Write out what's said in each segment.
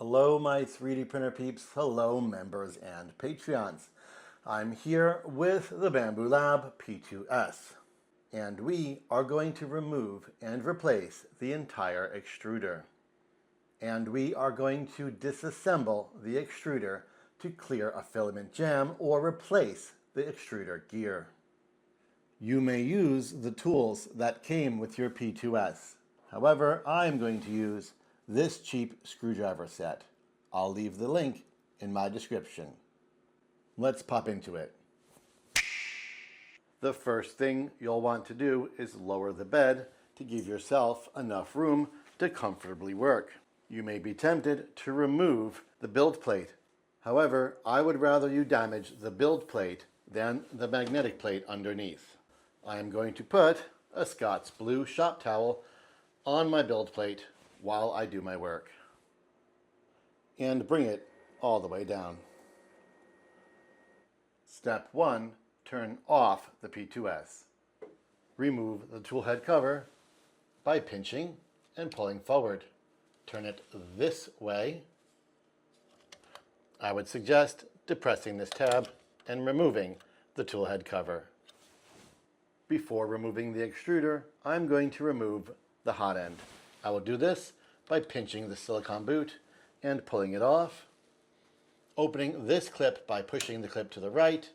Hello my 3D printer peeps, hello members and Patreons. I'm here with the Bambu Lab P2S, and we are going to remove and replace the entire extruder. And we are going to disassemble the extruder to clear a filament jam or replace the extruder gear. You may use the tools that came with your P2S. However, I'm going to use this cheap screwdriver set. I'll leave the link in my description. Let's pop into it. The first thing you'll want to do is lower the bed to give yourself enough room to comfortably work. You may be tempted to remove the build plate. However, I would rather you damage the build plate than the magnetic plate underneath. I am going to put a Scott's Blue shop towel on my build plate while I do my work, and bring it all the way down. Step 1, turn off the P2S. Remove the tool head cover by pinching and pulling forward. Turn it this way. I would suggest depressing this tab and removing the tool head cover. Before removing the extruder, I'm going to remove the hot end. I will do this by pinching the silicone boot and pulling it off, opening this clip by pushing the clip to the right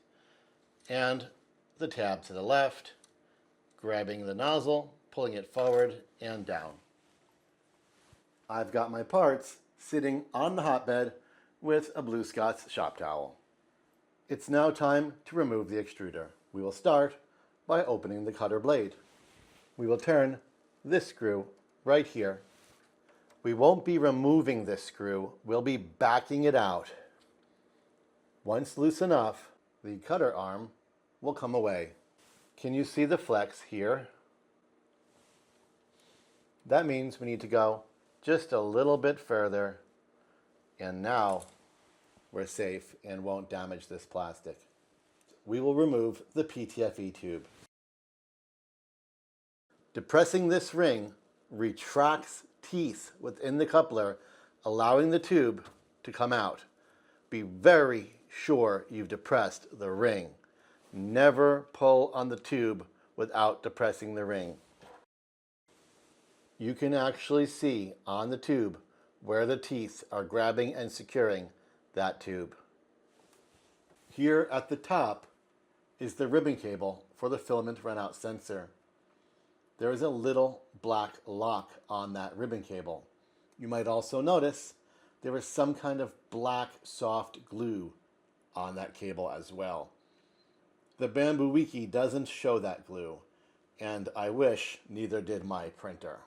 and the tab to the left, grabbing the nozzle, pulling it forward and down. I've got my parts sitting on the hotbed with a Blue Scott's shop towel. It's now time to remove the extruder. We will start by opening the cutter blade. We will turn this screw right here. We won't be removing this screw, we'll be backing it out. Once loose enough, the cutter arm will come away. Can you see the flex here? That means we need to go just a little bit further, and now we're safe and won't damage this plastic. We will remove the PTFE tube. Depressing this ring retracts teeth within the coupler, allowing the tube to come out. Be very sure you've depressed the ring. Never pull on the tube without depressing the ring. You can actually see on the tube where the teeth are grabbing and securing that tube. Here at the top is the ribbon cable for the filament runout sensor. There is a little black lock on that ribbon cable. You might also notice there is some kind of black soft glue on that cable as well. The Bambu Wiki doesn't show that glue, and I wish neither did my printer.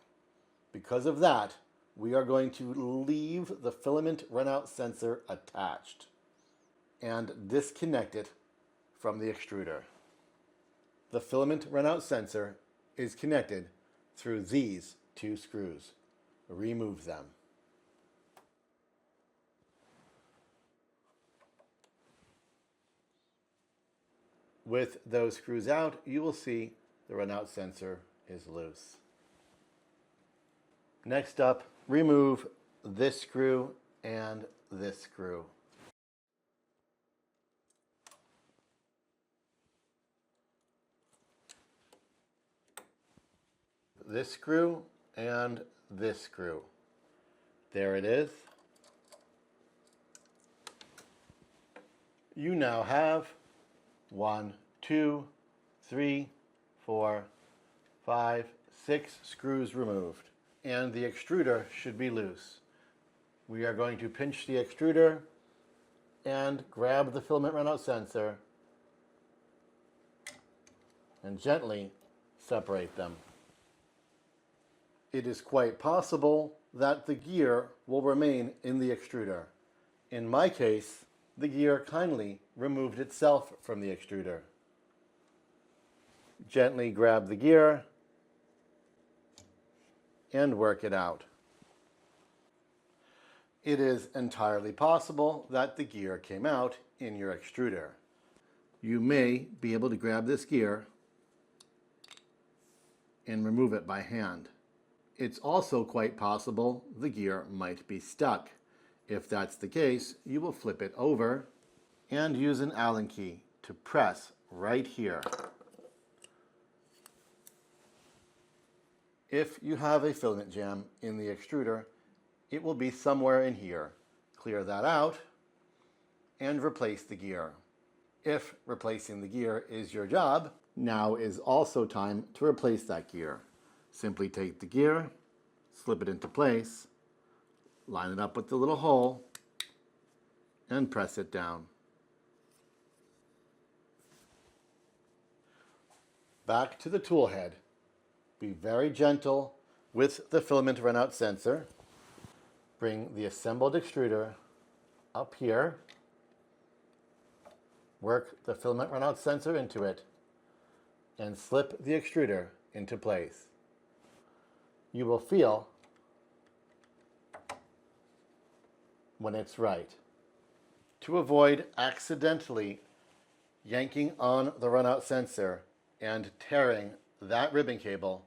Because of that, we are going to leave the filament runout sensor attached and disconnect it from the extruder. The filament runout sensor is connected through these two screws. Remove them. With those screws out, you will see the runout sensor is loose. Next up, remove this screw and this screw. This screw and this screw. There it is. You now have 1, 2, 3, 4, 5, 6 screws removed, and the extruder should be loose. We are going to pinch the extruder and grab the filament runout sensor and gently separate them. It is quite possible that the gear will remain in the extruder. In my case, the gear kindly removed itself from the extruder. Gently grab the gear and work it out. It is entirely possible that the gear came out in your extruder. You may be able to grab this gear and remove it by hand. It's also quite possible the gear might be stuck. If that's the case, you will flip it over and use an Allen key to press right here. If you have a filament jam in the extruder, it will be somewhere in here. Clear that out and replace the gear. If replacing the gear is your job, now is also time to replace that gear. Simply take the gear, slip it into place, line it up with the little hole, and press it down. Back to the tool head. Be very gentle with the filament runout sensor. Bring the assembled extruder up here. Work the filament runout sensor into it and slip the extruder into place. You will feel when it's right. To avoid accidentally yanking on the runout sensor and tearing that ribbon cable,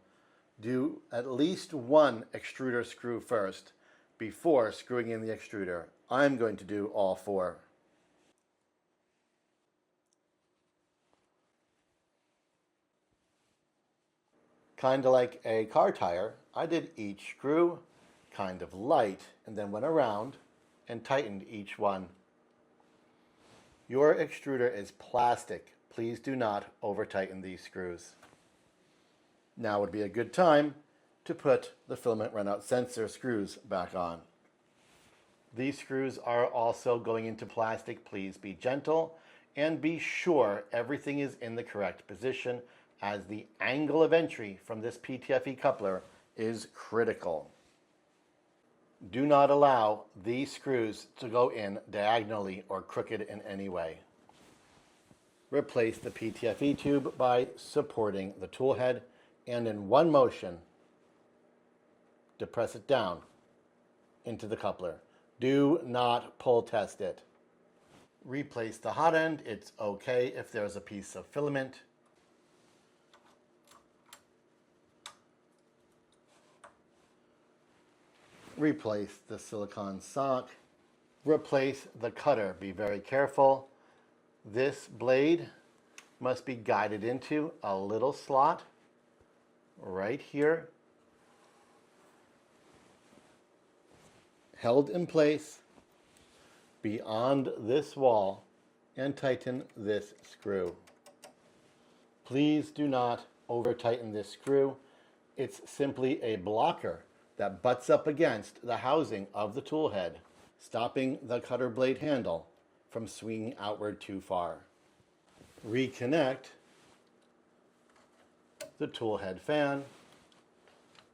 do at least one extruder screw first before screwing in the extruder. I'm going to do all four. Kind of like a car tire, I did each screw kind of light and then went around and tightened each one. Your extruder is plastic. Please do not over tighten these screws. Now would be a good time to put the filament runout sensor screws back on. These screws are also going into plastic. Please be gentle and be sure everything is in the correct position, as the angle of entry from this PTFE coupler is critical. Do not allow these screws to go in diagonally or crooked in any way. Replace the PTFE tube by supporting the tool head and in one motion depress it down into the coupler. Do not pull test it. Replace the hot end. It's okay if there's a piece of filament. Replace the silicone sock. Replace the cutter. Be very careful. This blade must be guided into a little slot right here, held in place beyond this wall, and tighten this screw. Please do not over tighten this screw. It's simply a blocker that butts up against the housing of the tool head, stopping the cutter blade handle from swinging outward too far. Reconnect the tool head fan,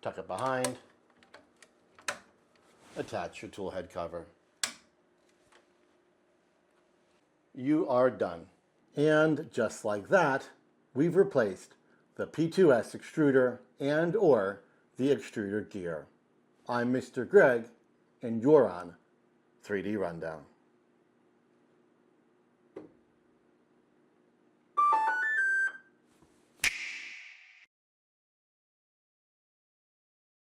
tuck it behind, attach your tool head cover. You are done. And just like that, we've replaced the P2S extruder and or the Extruder Gear. I'm Mr. Greg, and you're on 3D Rundown.